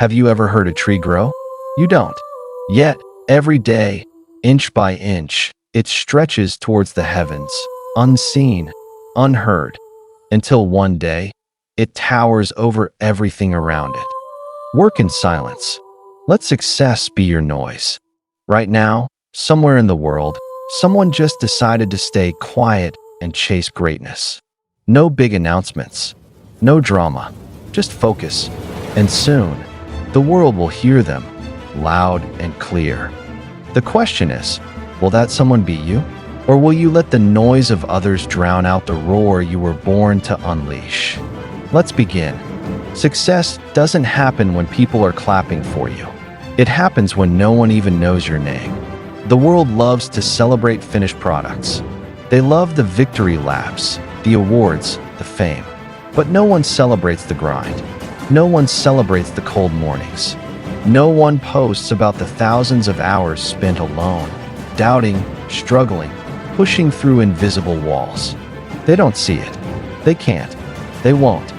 Have you ever heard a tree grow? You don't. Yet, every day, inch by inch, it stretches towards the heavens, unseen, unheard, until one day, it towers over everything around it. Work in silence. Let success be your noise. Right now, somewhere in the world, someone just decided to stay quiet and chase greatness. No big announcements, no drama, just focus. And soon, the world will hear them, loud and clear. The question is, will that someone be you? Or will you let the noise of others drown out the roar you were born to unleash? Let's begin. Success doesn't happen when people are clapping for you. It happens when no one even knows your name. The world loves to celebrate finished products. They love the victory laps, the awards, the fame. But no one celebrates the grind. No one celebrates the cold mornings. No one posts about the thousands of hours spent alone, doubting, struggling, pushing through invisible walls. They don't see it. They can't. They won't.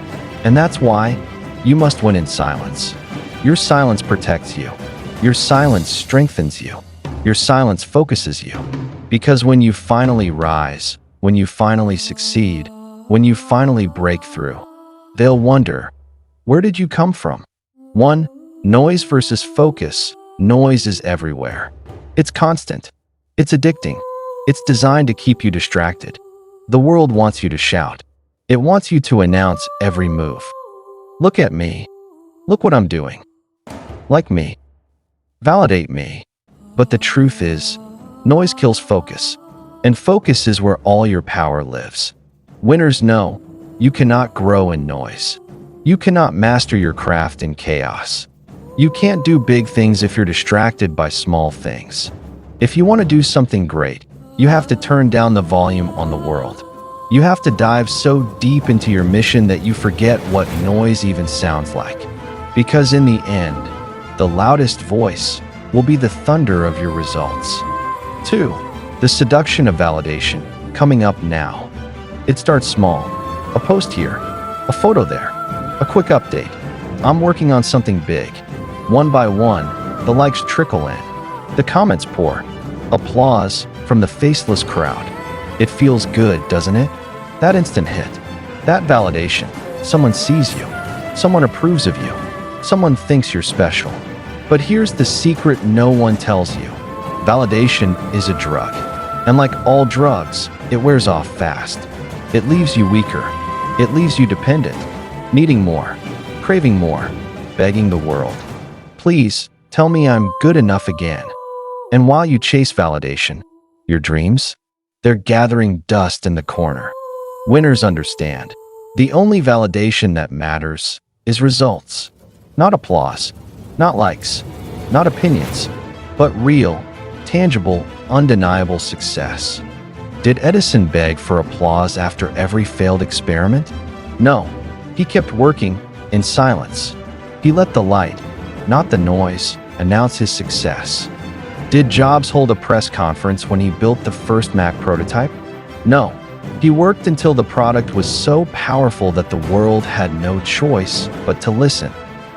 And that's why you must win in silence. Your silence protects you. Your silence strengthens you. Your silence focuses you. Because when you finally rise, when you finally succeed, when you finally break through, they'll wonder, where did you come from? 1. Noise versus focus. Noise is everywhere. It's constant. It's addicting. It's designed to keep you distracted. The world wants you to shout. It wants you to announce every move. Look at me. Look what I'm doing. Like me. Validate me. But the truth is, noise kills focus. And focus is where all your power lives. Winners know you cannot grow in noise. You cannot master your craft in chaos. You can't do big things if you're distracted by small things. If you want to do something great, you have to turn down the volume on the world. You have to dive so deep into your mission that you forget what noise even sounds like. Because in the end, the loudest voice will be the thunder of your results. 2. The seduction of validation, coming up now. It starts small. A post here, a photo there, a quick update. I'm working on something big. One by one, the likes trickle in. The comments pour. Applause from the faceless crowd. It feels good, doesn't it? That instant hit. That validation. Someone sees you. Someone approves of you. Someone thinks you're special. But here's the secret no one tells you. Validation is a drug. And like all drugs, it wears off fast. It leaves you weaker. It leaves you dependent, needing more, craving more, begging the world, please tell me I'm good enough again. And while you chase validation, your dreams, they're gathering dust in the corner. Winners understand. The only validation that matters is results. Not applause, not likes, not opinions, but real, tangible, undeniable success. Did Edison beg for applause after every failed experiment? No, he kept working in silence. He let the light, not the noise, announce his success. Did Jobs hold a press conference when he built the first Mac prototype? No, he worked until the product was so powerful that the world had no choice but to listen.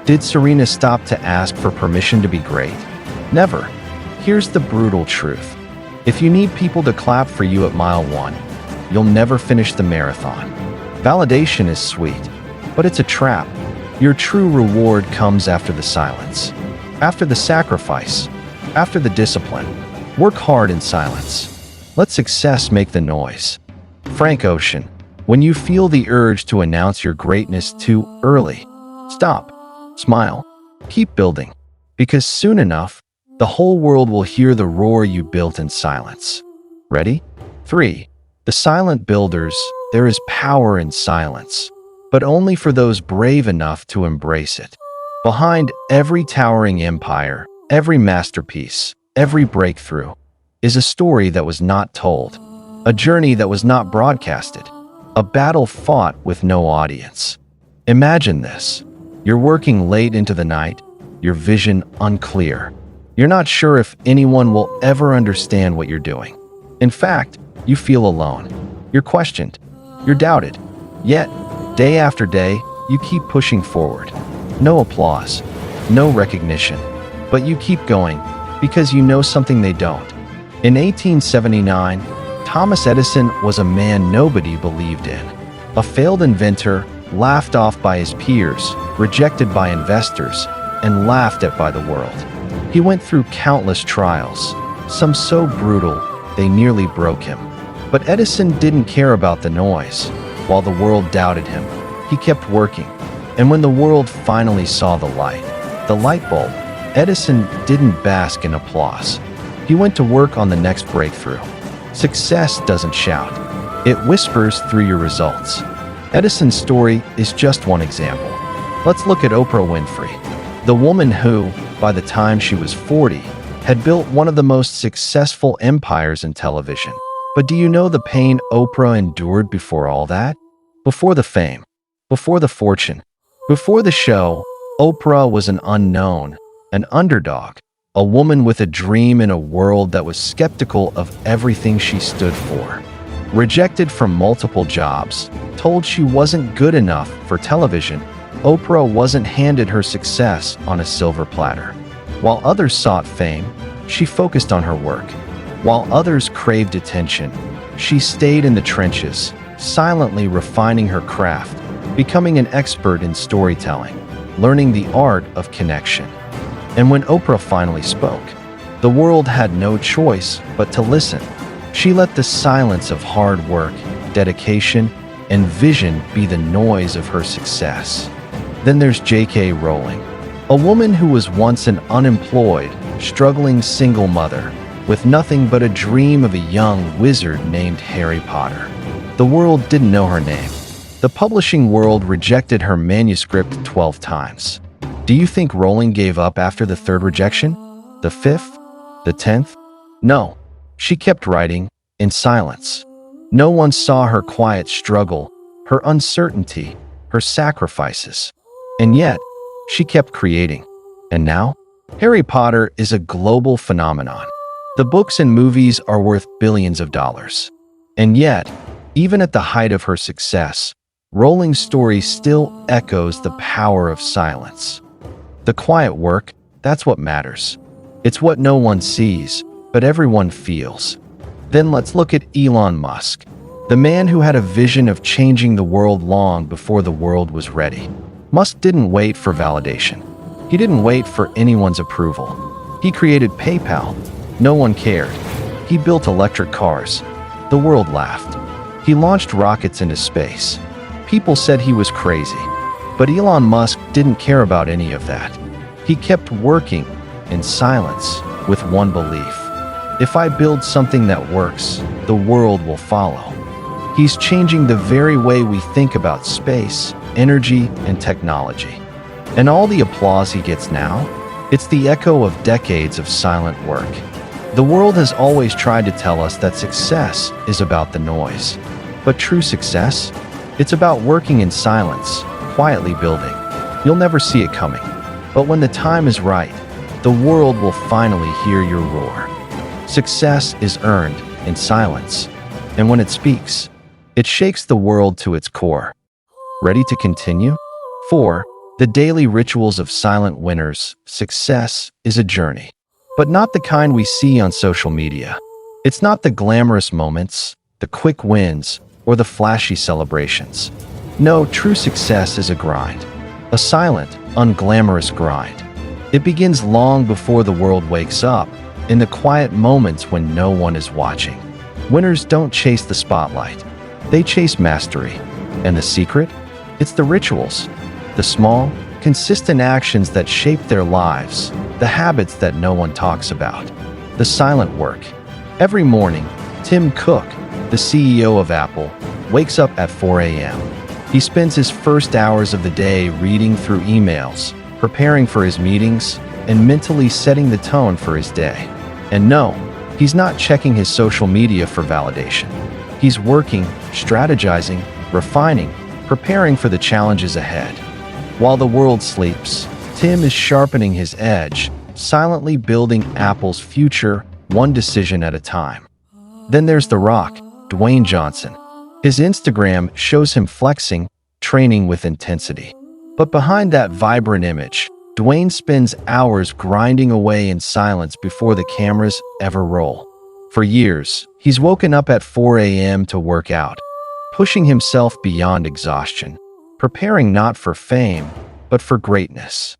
Did Serena stop to ask for permission to be great? Never. Here's the brutal truth. If you need people to clap for you at mile 1, you'll never finish the marathon. Validation is sweet, but it's a trap. Your true reward comes after the silence, after the sacrifice, after the discipline. Work hard in silence. Let success make the noise. Frank Ocean, when you feel the urge to announce your greatness too early, stop, smile, keep building, because soon enough, the whole world will hear the roar you built in silence. Ready? 3. The silent builders. There is power in silence, but only for those brave enough to embrace it. Behind every towering empire, every masterpiece, every breakthrough, is a story that was not told, a journey that was not broadcasted, a battle fought with no audience. Imagine this. You're working late into the night, your vision unclear. You're not sure if anyone will ever understand what you're doing. In fact, you feel alone. You're questioned. You're doubted. Yet, day after day, you keep pushing forward. No applause. no recognition. But you keep going because you know something they don't. In 1879, Thomas Edison was a man nobody believed in. A failed inventor, laughed off by his peers, rejected by investors, and laughed at by the world. He went through countless trials, some so brutal they nearly broke him. But Edison didn't care about the noise. While the world doubted him, he kept working. And when the world finally saw the light bulb, Edison didn't bask in applause. He went to work on the next breakthrough. Success doesn't shout. It whispers through your results. Edison's story is just one example. Let's look at Oprah Winfrey, the woman who, by the time she was 40, had built one of the most successful empires in television. But do you know the pain Oprah endured before all that? Before the fame, before the fortune, before the show, Oprah was an unknown, an underdog, a woman with a dream in a world that was skeptical of everything she stood for. Rejected from multiple jobs, told she wasn't good enough for television, Oprah wasn't handed her success on a silver platter. While others sought fame, she focused on her work. While others craved attention, she stayed in the trenches, silently refining her craft, becoming an expert in storytelling, learning the art of connection. And when Oprah finally spoke, the world had no choice but to listen. She let the silence of hard work, dedication, and vision be the noise of her success. Then there's J.K. Rowling, a woman who was once an unemployed, struggling single mother with nothing but a dream of a young wizard named Harry Potter. The world didn't know her name. The publishing world rejected her manuscript 12 times. Do you think Rowling gave up after the third rejection? The fifth? The 10th? No. She kept writing, in silence. No one saw her quiet struggle, her uncertainty, her sacrifices. And yet, she kept creating. And now, Harry Potter is a global phenomenon. The books and movies are worth billions of dollars. And yet, even at the height of her success, Rowling's story still echoes the power of silence. The quiet work, that's what matters. It's what no one sees, but everyone feels. Then let's look at Elon Musk, the man who had a vision of changing the world long before the world was ready. Musk didn't wait for validation. He didn't wait for anyone's approval. He created PayPal. No one cared. He built electric cars. The world laughed. He launched rockets into space. People said he was crazy. But Elon Musk didn't care about any of that. He kept working in silence with one belief. If I build something that works, the world will follow. He's changing the very way we think about space, energy, and technology. And all the applause he gets now, it's the echo of decades of silent work. The world has always tried to tell us that success is about the noise. But true success? It's about working in silence, quietly building. You'll never see it coming. But when the time is right, the world will finally hear your roar. Success is earned in silence. And when it speaks, it shakes the world to its core. Ready to continue? 4. The daily rituals of silent winners. Success is a journey. But not the kind we see on social media. It's not the glamorous moments, the quick wins, or the flashy celebrations. No, true success is a grind. A silent, unglamorous grind. It begins long before the world wakes up, in the quiet moments when no one is watching. Winners don't chase the spotlight. They chase mastery. And the secret? It's the rituals. The small, consistent actions that shape their lives. The habits that no one talks about. The silent work. Every morning, Tim Cook, the CEO of Apple, wakes up at 4 a.m. He spends his first hours of the day reading through emails, preparing for his meetings, and mentally setting the tone for his day. And no, he's not checking his social media for validation. He's working, strategizing, refining, preparing for the challenges ahead. While the world sleeps, Tim is sharpening his edge, silently building Apple's future, one decision at a time. Then there's The Rock, Dwayne Johnson. His Instagram shows him flexing, training with intensity. But behind that vibrant image, Dwayne spends hours grinding away in silence before the cameras ever roll. For years, he's woken up at 4 a.m. to work out, pushing himself beyond exhaustion, preparing not for fame, but for greatness.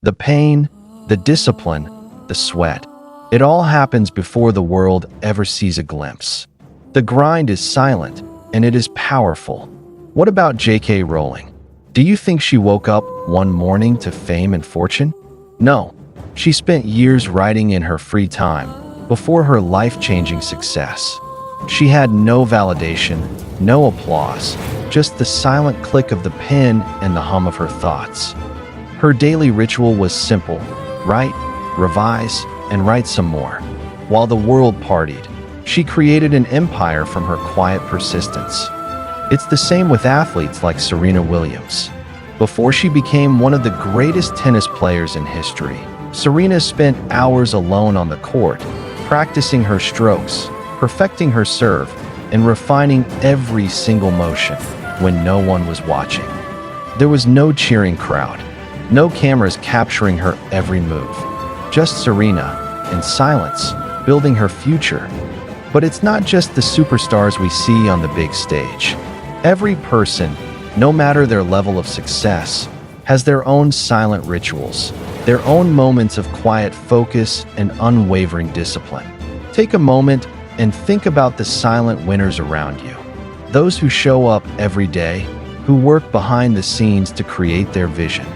The pain, the discipline, the sweat, it all happens before the world ever sees a glimpse. The grind is silent, and it is powerful. What about J.K. Rowling? Do you think she woke up one morning to fame and fortune? No, she spent years writing in her free time before her life-changing success. She had no validation, no applause, just the silent click of the pen and the hum of her thoughts. Her daily ritual was simple: write, revise, and write some more. While the world partied, she created an empire from her quiet persistence. It's the same with athletes like Serena Williams. Before she became one of the greatest tennis players in history, Serena spent hours alone on the court, practicing her strokes, perfecting her serve, and refining every single motion when no one was watching. There was no cheering crowd, no cameras capturing her every move. Just Serena, in silence, building her future. But it's not just the superstars we see on the big stage. Every person, no matter their level of success, has their own silent rituals, their own moments of quiet focus and unwavering discipline. Take a moment and think about the silent winners around you. Those who show up every day, who work behind the scenes to create their vision.